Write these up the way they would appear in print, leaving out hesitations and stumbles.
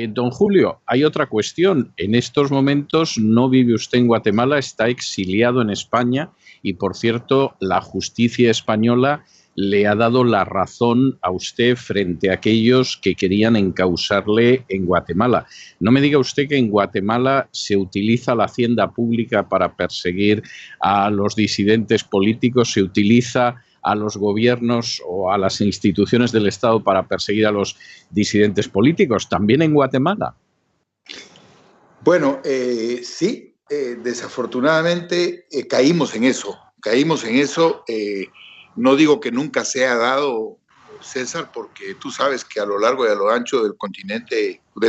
Don Julio, hay otra cuestión. En estos momentos no vive usted en Guatemala, está exiliado en España y, por cierto, la justicia española le ha dado la razón a usted frente a aquellos que querían encausarle en Guatemala. No me diga usted que en Guatemala se utiliza la hacienda pública para perseguir a los disidentes políticos, se utiliza a los gobiernos o a las instituciones del Estado para perseguir a los disidentes políticos, también en Guatemala. Bueno, sí, desafortunadamente caímos en eso. No digo que nunca se ha dado, César, porque tú sabes que a lo largo y a lo ancho del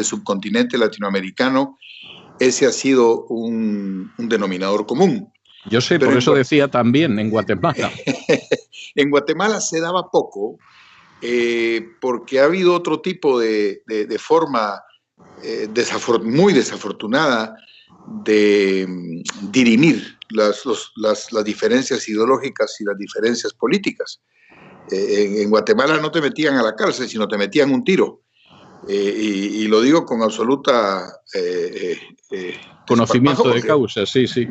subcontinente latinoamericano, ese ha sido un denominador común. Yo sé, pero por eso decía también en Guatemala. En Guatemala se daba poco, porque ha habido otro tipo de forma muy desafortunada de dirimir las diferencias ideológicas y las diferencias políticas. En Guatemala no te metían a la cárcel, sino te metían un tiro. Y lo digo con absoluta conocimiento de causa, sí, sí.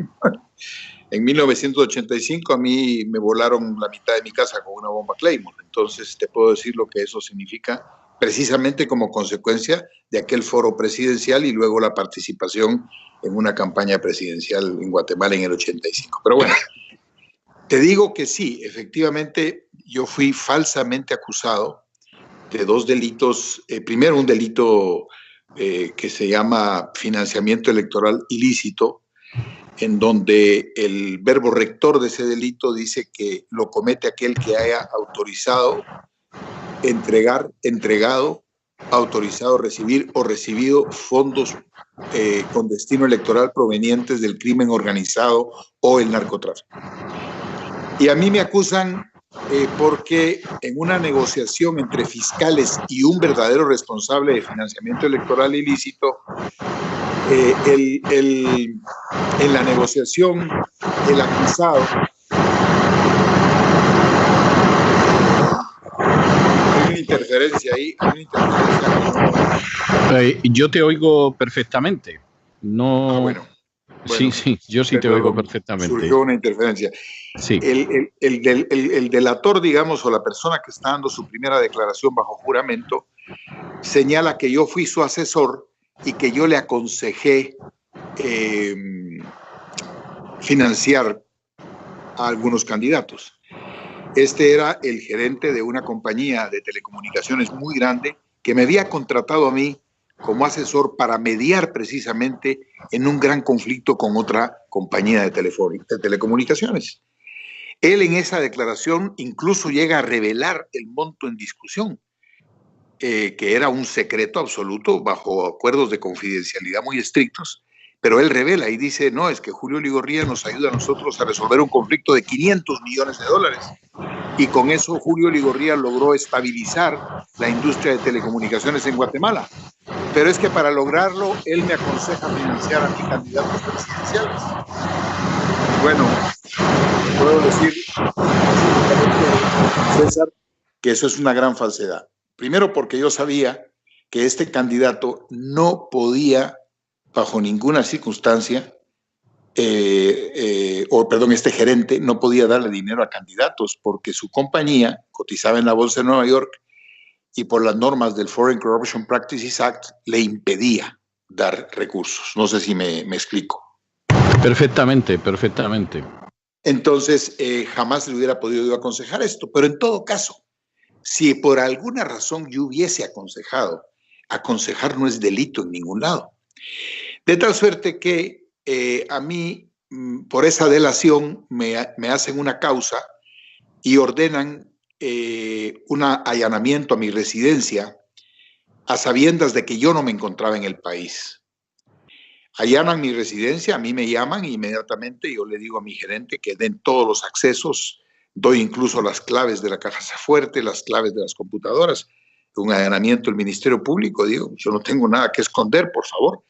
En 1985 a mí me volaron la mitad de mi casa con una bomba Claymore. Entonces te puedo decir lo que eso significa, precisamente como consecuencia de aquel foro presidencial y luego la participación en una campaña presidencial en Guatemala en el 85. Pero bueno, te digo que sí, efectivamente yo fui falsamente acusado de dos delitos. Primero, un delito que se llama financiamiento electoral ilícito, en donde el verbo rector de ese delito dice que lo comete aquel que haya autorizado, entregado, autorizado recibir o recibido fondos con destino electoral provenientes del crimen organizado o el narcotráfico. Y a mí me acusan porque en una negociación entre fiscales y un verdadero responsable de financiamiento electoral ilícito, en la negociación, el acusado... Hay una interferencia ahí. Yo te oigo perfectamente. No... Bueno, sí, yo sí te oigo perfectamente. Surgió una interferencia. Sí. El delator, digamos, o la persona que está dando su primera declaración bajo juramento, señala que yo fui su asesor y que yo le aconsejé financiar a algunos candidatos. Este era el gerente de una compañía de telecomunicaciones muy grande que me había contratado a mí como asesor para mediar precisamente en un gran conflicto con otra compañía de telecomunicaciones. Él en esa declaración incluso llega a revelar el monto en discusión, que era un secreto absoluto bajo acuerdos de confidencialidad muy estrictos, pero él revela y dice, no, es que Julio Ligorría nos ayuda a nosotros a resolver un conflicto de $500 millones. Y con eso Julio Ligorría logró estabilizar la industria de telecomunicaciones en Guatemala. Pero es que para lograrlo, él me aconseja financiar a mis candidatos presidenciales. Bueno, puedo decir, César, que eso es una gran falsedad. Primero porque yo sabía que este candidato no podía, bajo ninguna circunstancia, este gerente no podía darle dinero a candidatos porque su compañía cotizaba en la bolsa de Nueva York y por las normas del Foreign Corruption Practices Act le impedía dar recursos. No sé si me explico. Perfectamente, perfectamente. Entonces, jamás le hubiera podido yo aconsejar esto. Pero en todo caso, si por alguna razón yo hubiese aconsejado, aconsejar no es delito en ningún lado. De tal suerte que a mí, por esa delación, me hacen una causa y ordenan un allanamiento a mi residencia a sabiendas de que yo no me encontraba en el país. Allanan mi residencia, a mí me llaman inmediatamente, yo le digo a mi gerente que den todos los accesos, doy incluso las claves de la caja fuerte, las claves de las computadoras, un allanamiento del Ministerio Público, digo, yo no tengo nada que esconder, por favor.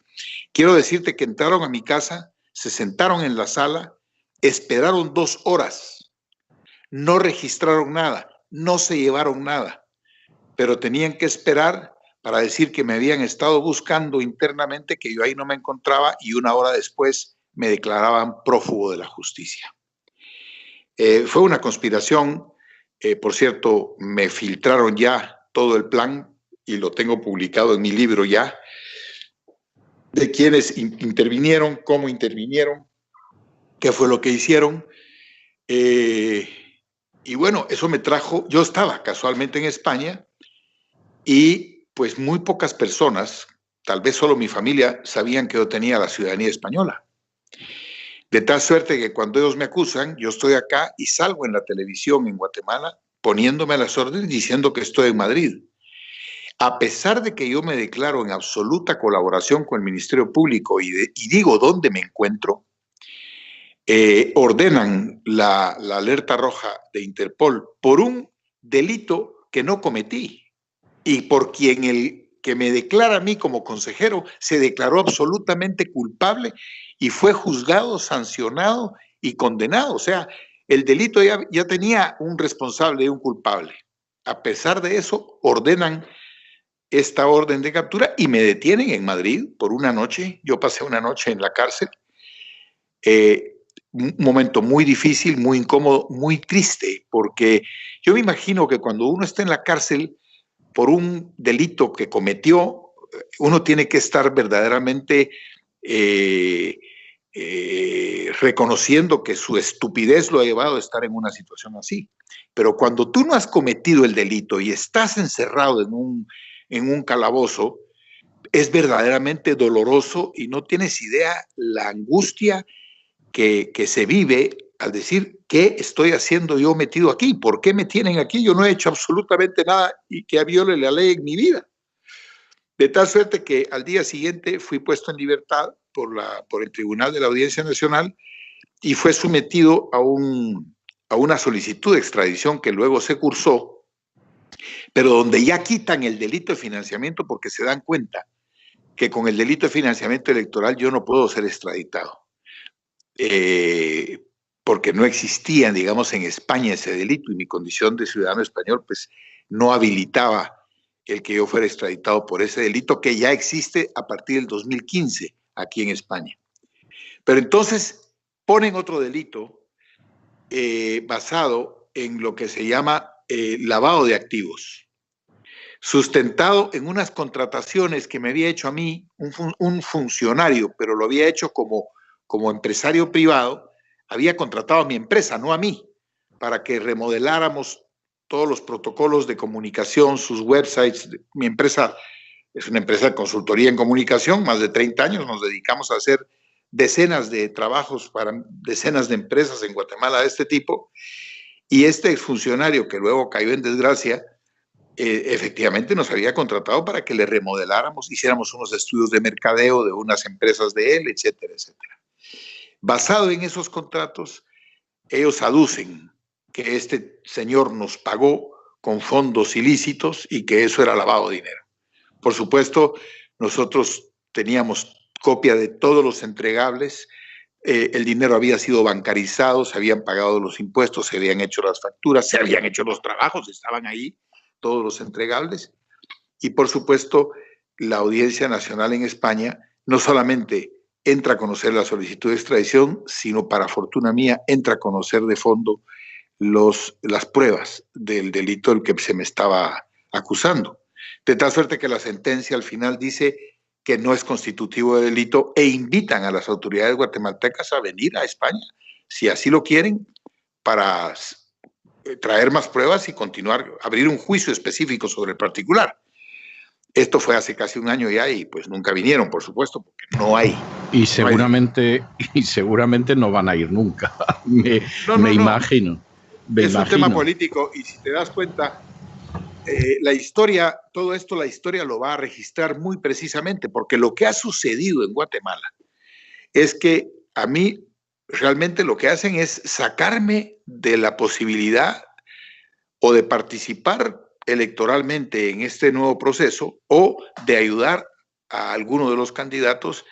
Quiero decirte que entraron a mi casa, se sentaron en la sala, esperaron 2 horas, no registraron nada, no se llevaron nada, pero tenían que esperar para decir que me habían estado buscando internamente, que yo ahí no me encontraba y una hora después me declaraban prófugo de la justicia. Fue una conspiración, por cierto, me filtraron ya todo el plan y lo tengo publicado en mi libro ya, de quiénes intervinieron, cómo intervinieron, qué fue lo que hicieron. Y bueno, eso me trajo, yo estaba casualmente en España y pues muy pocas personas, tal vez solo mi familia, sabían que yo tenía la ciudadanía española. De tal suerte que cuando ellos me acusan, yo estoy acá y salgo en la televisión en Guatemala poniéndome a las órdenes diciendo que estoy en Madrid. A pesar de que yo me declaro en absoluta colaboración con el Ministerio Público y digo dónde me encuentro, ordenan la alerta roja de Interpol por un delito que no cometí y por quien el que me declara a mí como consejero se declaró absolutamente culpable y fue juzgado, sancionado y condenado. O sea, el delito ya tenía un responsable y un culpable. A pesar de eso, ordenan esta orden de captura y me detienen en Madrid por una noche. Yo pasé una noche en la cárcel. Un momento muy difícil, muy incómodo, muy triste, porque yo me imagino que cuando uno está en la cárcel por un delito que cometió, uno tiene que estar verdaderamente reconociendo que su estupidez lo ha llevado a estar en una situación así. Pero cuando tú no has cometido el delito y estás encerrado en un calabozo, es verdaderamente doloroso y no tienes idea la angustia que se vive al decir, ¿qué estoy haciendo yo metido aquí? ¿Por qué me tienen aquí? Yo no he hecho absolutamente nada y que viole la ley en mi vida. De tal suerte que al día siguiente fui puesto en libertad por el Tribunal de la Audiencia Nacional y fue sometido a una solicitud de extradición que luego se cursó, pero donde ya quitan el delito de financiamiento porque se dan cuenta que con el delito de financiamiento electoral yo no puedo ser extraditado. Porque no existía, digamos, en España ese delito y mi condición de ciudadano español pues no habilitaba el que yo fuera extraditado por ese delito que ya existe a partir del 2015 aquí en España. Pero entonces ponen otro delito basado en lo que se llama lavado de activos, sustentado en unas contrataciones que me había hecho a mí un funcionario, pero lo había hecho como empresario privado, había contratado a mi empresa, no a mí, para que remodeláramos todos los protocolos de comunicación, sus websites. Mi empresa es una empresa de consultoría en comunicación, más de 30 años, nos dedicamos a hacer decenas de trabajos para decenas de empresas en Guatemala de este tipo, y este exfuncionario que luego cayó en desgracia, efectivamente nos había contratado para que le remodeláramos, hiciéramos unos estudios de mercadeo de unas empresas de él, etcétera, etcétera. Basado en esos contratos, ellos aducen que este señor nos pagó con fondos ilícitos y que eso era lavado de dinero. Por supuesto, nosotros teníamos copia de todos los entregables, el dinero había sido bancarizado, se habían pagado los impuestos, se habían hecho las facturas, se habían hecho los trabajos, estaban ahí todos los entregables. Y por supuesto, la Audiencia Nacional en España no solamente entra a conocer la solicitud de extradición, sino para fortuna mía, entra a conocer de fondo las pruebas del delito del que se me estaba acusando. De tal suerte que la sentencia al final dice que no es constitutivo de delito e invitan a las autoridades guatemaltecas a venir a España, si así lo quieren, para traer más pruebas y continuar, abrir un juicio específico sobre el particular. Esto fue hace casi un año ya y pues nunca vinieron, por supuesto, porque no hay. Y seguramente no van a ir nunca. me imagino. Es un tema político y si te das cuenta, la historia, todo esto la historia lo va a registrar muy precisamente, porque lo que ha sucedido en Guatemala es que a mí realmente lo que hacen es sacarme de la posibilidad o de participar electoralmente en este nuevo proceso o de ayudar a alguno de los candidatos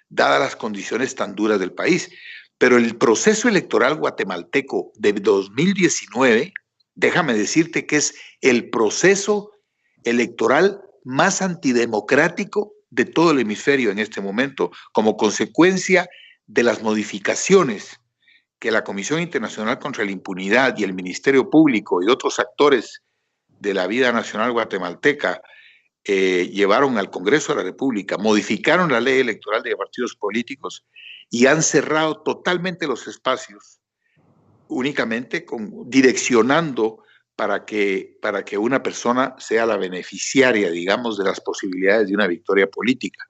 dadas las condiciones tan duras del país. Pero el proceso electoral guatemalteco de 2019, déjame decirte que es el proceso electoral más antidemocrático de todo el hemisferio en este momento, como consecuencia de las modificaciones que la Comisión Internacional contra la Impunidad y el Ministerio Público y otros actores de la vida nacional guatemalteca llevaron al Congreso de la República, modificaron la ley electoral de partidos políticos y han cerrado totalmente los espacios, únicamente direccionando para que una persona sea la beneficiaria, digamos, de las posibilidades de una victoria política.